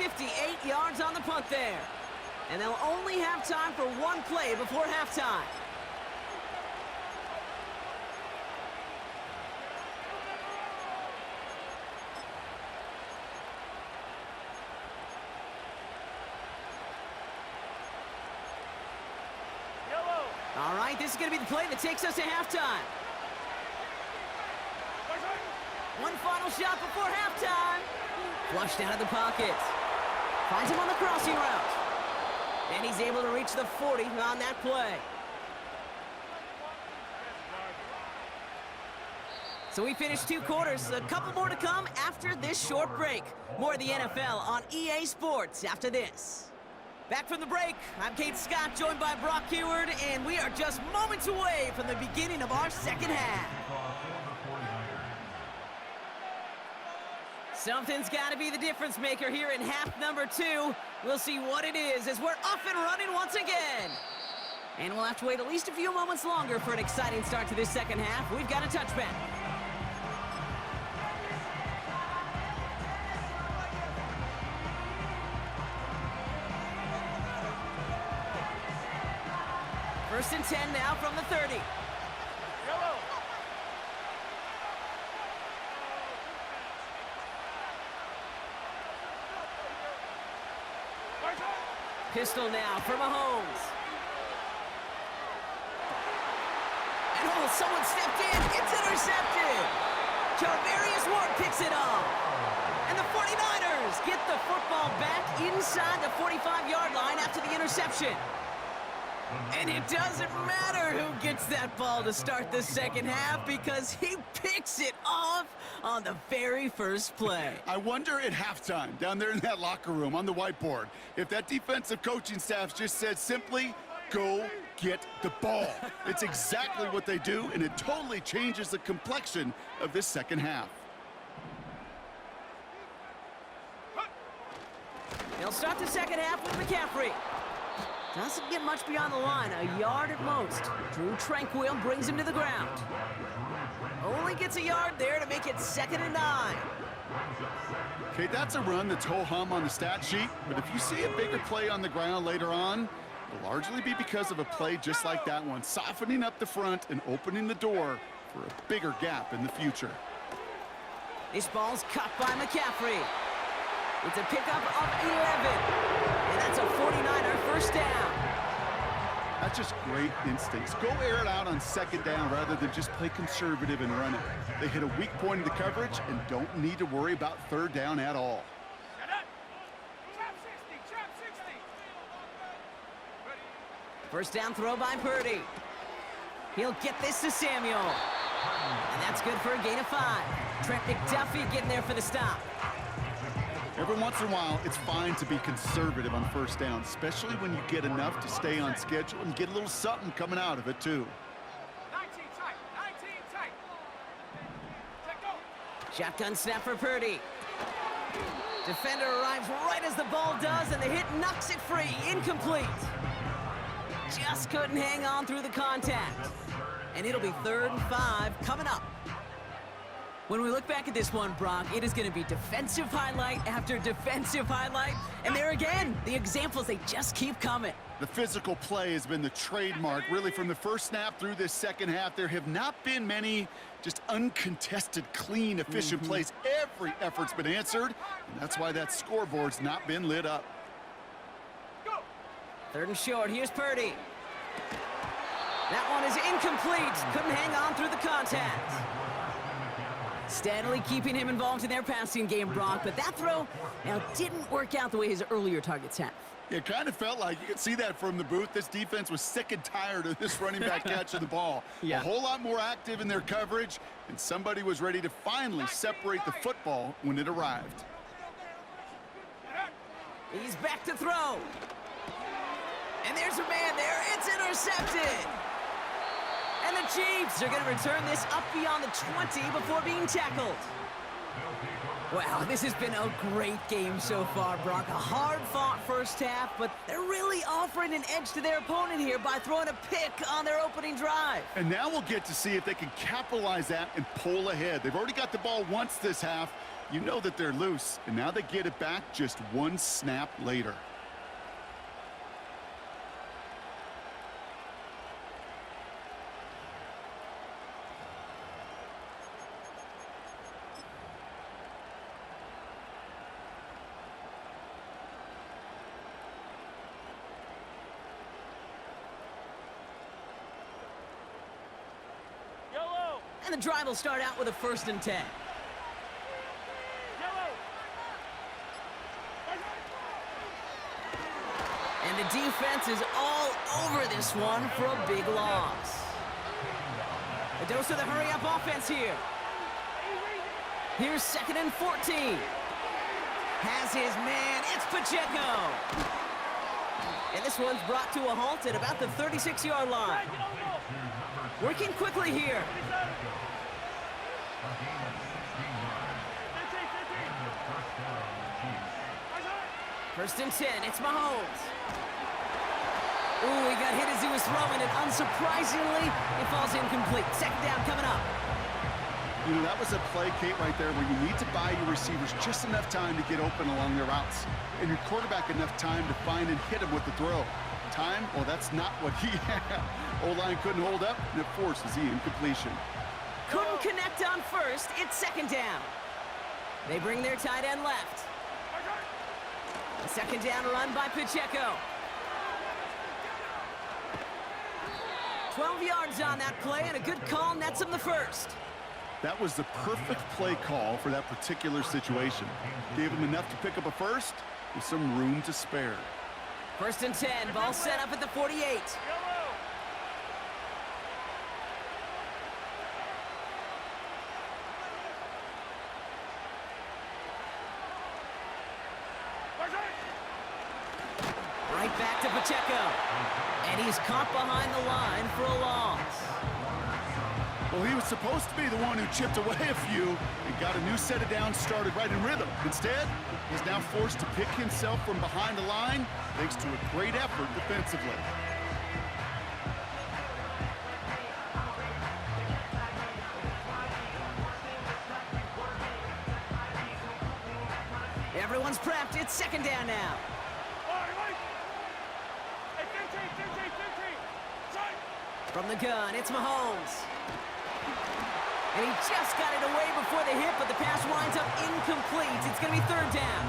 58 yards on the punt there. And they'll only have time for one play before halftime. All right, this is going to be the play that takes us to halftime. One final shot before halftime. Flushed out of the pocket. Finds him on the crossing route. And he's able to reach the 40 on that play. So we finished 2 quarters. A couple more to come after this short break. More of the NFL on EA Sports after this. Back from the break, I'm Kate Scott, joined by Brock Heward, and we are just moments away from the beginning of our second half. Something's got to be the difference maker here in half number 2. We'll see what it is as we're off and running once again. And we'll have to wait at least a few moments longer for an exciting start to this second half. We've got a touchback. First and 10 now from the 30. Pistol now for Mahomes. And someone stepped in. It's intercepted. Charvarius Ward picks it off. And the 49ers get the football back inside the 45-yard line after the interception. And it doesn't matter who gets that ball to start the second half because he picks it off on the very first play. I wonder at halftime, down there in that locker room on the whiteboard, if that defensive coaching staff just said simply, go get the ball. It's exactly what they do, and it totally changes the complexion of this second half. They'll start the second half with McCaffrey. Doesn't get much beyond the line, a yard at most. Drew Tranquil brings him to the ground. Only gets a yard there to make it 2nd and 9. Okay, that's a run that's ho-hum on the stat sheet, but if you see a bigger play on the ground later on, it'll largely be because of a play just like that one, softening up the front and opening the door for a bigger gap in the future. This ball's cut by McCaffrey. It's a pickup of 11. And that's a 49er first down. That's just great instincts. Go air it out on 2nd down rather than just play conservative and run it. They hit a weak point in the coverage and don't need to worry about 3rd down at all. First down throw by Purdy. He'll get this to Samuel. And that's good for a gain of 5. Trent McDuffie getting there for the stop. Every once in a while, it's fine to be conservative on 1st down, especially when you get enough to stay on schedule and get a little something coming out of it, too. 19 tight. Check go. Shotgun snap for Purdy. Defender arrives right as the ball does, and the hit knocks it free. Incomplete. Just couldn't hang on through the contact. And it'll be 3rd and 5 coming up. When we look back at this one, Brock, it is going to be defensive highlight after defensive highlight. And there again, the examples, they just keep coming. The physical play has been the trademark, really, from the first snap through this second half. There have not been many just uncontested, clean, efficient plays. Every effort's been answered, and that's why that scoreboard's not been lit up. 3rd and short, here's Purdy. That one is incomplete. Couldn't hang on through the contact. Steadily keeping him involved in their passing game, Brock, but that throw now didn't work out the way his earlier targets have. It kind of felt like, you could see that from the booth, this defense was sick and tired of this running back catching the ball. Yeah. A whole lot more active in their coverage, and somebody was ready to finally separate the football when it arrived. He's back to throw. And there's a man there. It's intercepted. And the Chiefs are going to return this up beyond the 20 before being tackled. Wow, this has been a great game so far, Brock. A hard-fought first half, but they're really offering an edge to their opponent here by throwing a pick on their opening drive. And now we'll get to see if they can capitalize that and pull ahead. They've already got the ball once this half. You know that they're loose, and now they get it back just one snap later. Yellow. And the drive will start out with a 1st and 10. Yellow. And the defense is all over this one for a big loss. A dose of the hurry-up offense here. Here's 2nd and 14. Has his man. It's Pacheco. And this one's brought to a halt at about the 36-yard line. Working quickly here. 1st and 10. It's Mahomes. Ooh, he got hit as he was throwing it. Unsurprisingly, it falls incomplete. 2nd down coming up. You know, that was a play, Kate, right there where you need to buy your receivers just enough time to get open along their routes, and your quarterback enough time to find and hit him with the throw. Time? Well, that's not what he had. O-line couldn't hold up, and it forces the incompletion. Couldn't connect on 1st. It's 2nd down. They bring their tight end left. A 2nd down run by Pacheco. 12 yards on that play, and a good call nets him the 1st. That was the perfect play call for that particular situation. Gave him enough to pick up a 1st with some room to spare. 1st and 10. Ball set up at the 48. Yellow. Right back to Pacheco. And he's caught behind the line for a loss. Well, he was supposed to be the one who chipped away a few and got a new set of downs started right in rhythm. Instead, he's now forced to pick himself from behind the line thanks to a great effort defensively. Everyone's prepped. It's 2nd down now. Hey, 15. Side. From the gun, it's Mahomes. And he just got it away before the hit, but the pass winds up incomplete. It's going to be 3rd down.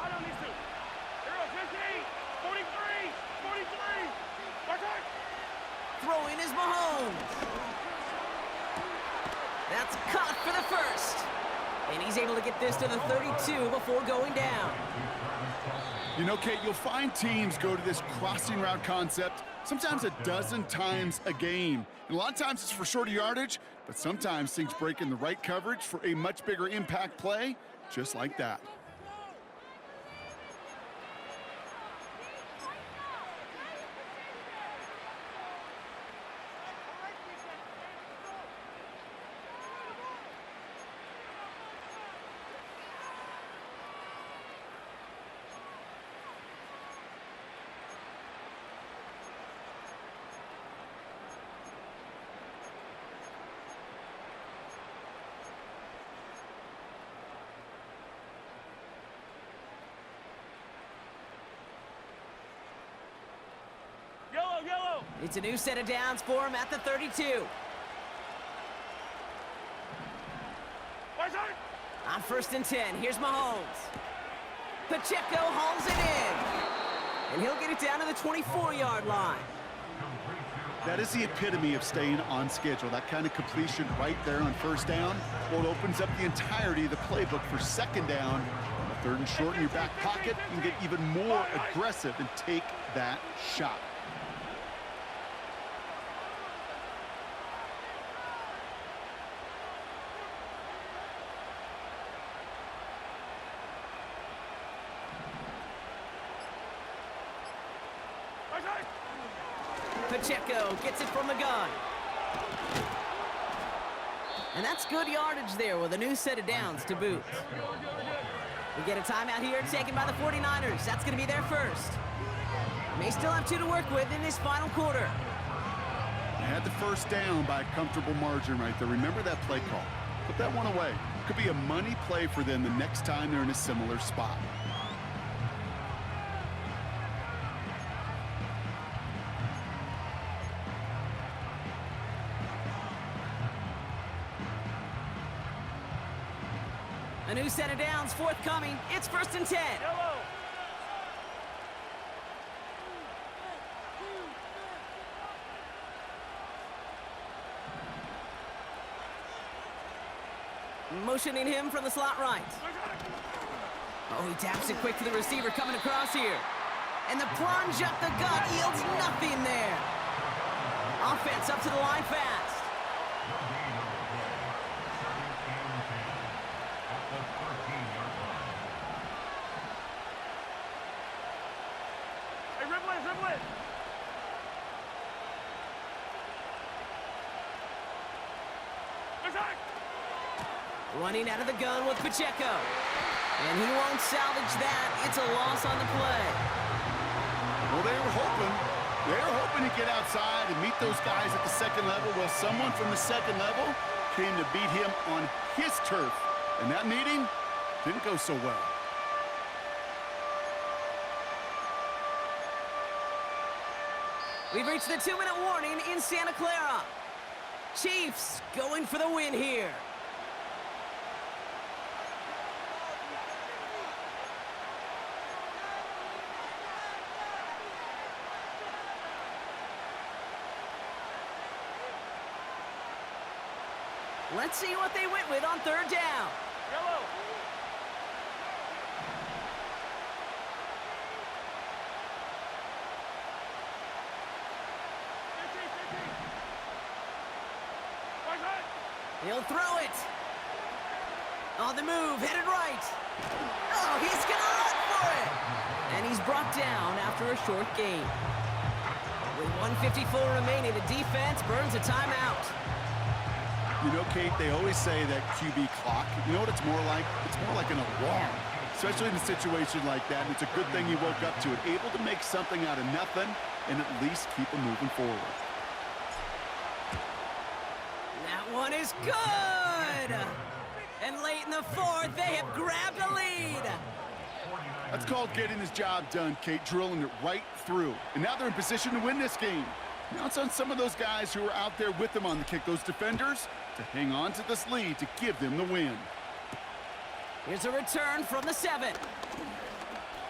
I don't need to. Here we go, 15, 43, 43. Mark right. Throwing is Mahomes. That's caught for the 1st. And he's able to get this to the 32 before going down. You know, Kate, you'll find teams go to this crossing route concept sometimes a dozen times a game. And a lot of times it's for shorter yardage, but sometimes things break in the right coverage for a much bigger impact play, just like that. Yellow. It's a new set of downs for him at the 32. Right side. On 1st and 10, here's Mahomes. Pacheco hauls it in. And he'll get it down to the 24-yard line. That is the epitome of staying on schedule. That kind of completion right there on 1st down. Well, it opens up the entirety of the playbook for 2nd down. On the 3rd and short in your back pocket, you can get even more aggressive and take that shot. Pacheco gets it from the gun. And that's good yardage there with a new set of downs to boot. We get a timeout here taken by the 49ers. That's going to be their first. May still have 2 to work with in this final quarter. They had the first down by a comfortable margin right there. Remember that play call. Put that one away. Could be a money play for them the next time they're in a similar spot. A new set of downs forthcoming. It's 1st and 10. Yellow. Motioning him from the slot right. Oh, he taps it quick to the receiver coming across here. And the plunge up the gut yields nothing there. Offense up to the line fast. Hey, dribble it, dribble it. Attack. Running out of the gun with Pacheco. And he won't salvage that. It's a loss on the play. Well, they were hoping to get outside and meet those guys at the second level. Well, someone from the second level came to beat him on his turf. And that meeting didn't go so well. We've reached the 2-minute warning in Santa Clara. Chiefs going for the win here. Let's see what they went with on 3rd down. Yellow. He'll throw it. On the move, headed right. Oh, he's gonna run for it. And he's brought down after a short gain. With 1:54 remaining, the defense burns a timeout. You know, Kate, they always say that QB clock, you know what it's more like? It's more like an alarm, especially in a situation like that. And it's a good thing he woke up to it, able to make something out of nothing and at least keep him moving forward. That one is good. And late in the 4th, they have grabbed the lead. That's called getting his job done, Kate, drilling it right through. And now they're in position to win this game. Now it's on some of those guys who are out there with them on the kick, those defenders, to hang on to this lead to give them the win. Here's a return from the 7.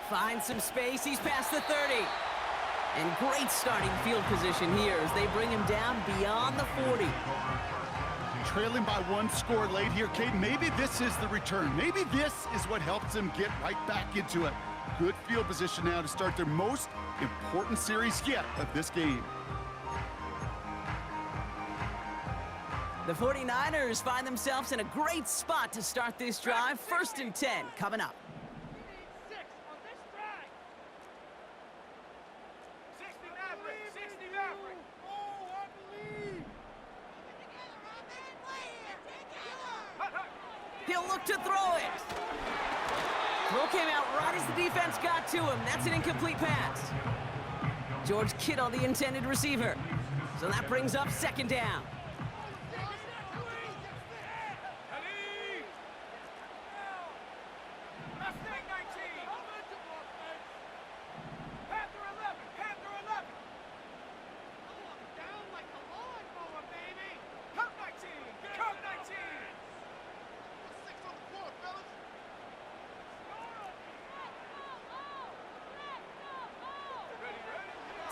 Finds some space, he's past the 30. And great starting field position here as they bring him down beyond the 40. Trailing by 1 score late here, Kate. Maybe this is the return. Maybe this is what helps them get right back into it. Good field position now to start their most important series yet of this game. The 49ers find themselves in a great spot to start this drive. 1st and 10 coming up. 6 on this drive. 60 Maverick. 60 Maverick. Oh, I believe. He'll look to throw it. Throw came out right as the defense got to him. That's an incomplete pass. George Kittle, the intended receiver. So that brings up 2nd down.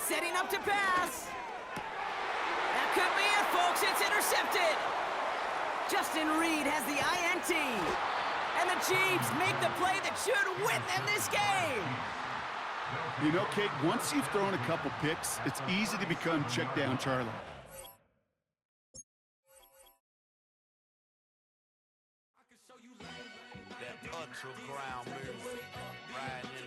Setting up to pass. That could be it, folks. It's intercepted. Justin Reed has the INT. And the Chiefs make the play that should win them this game. You know, Kate, once you've thrown a couple picks, it's easy to become check down Charlie. That ultra ground move.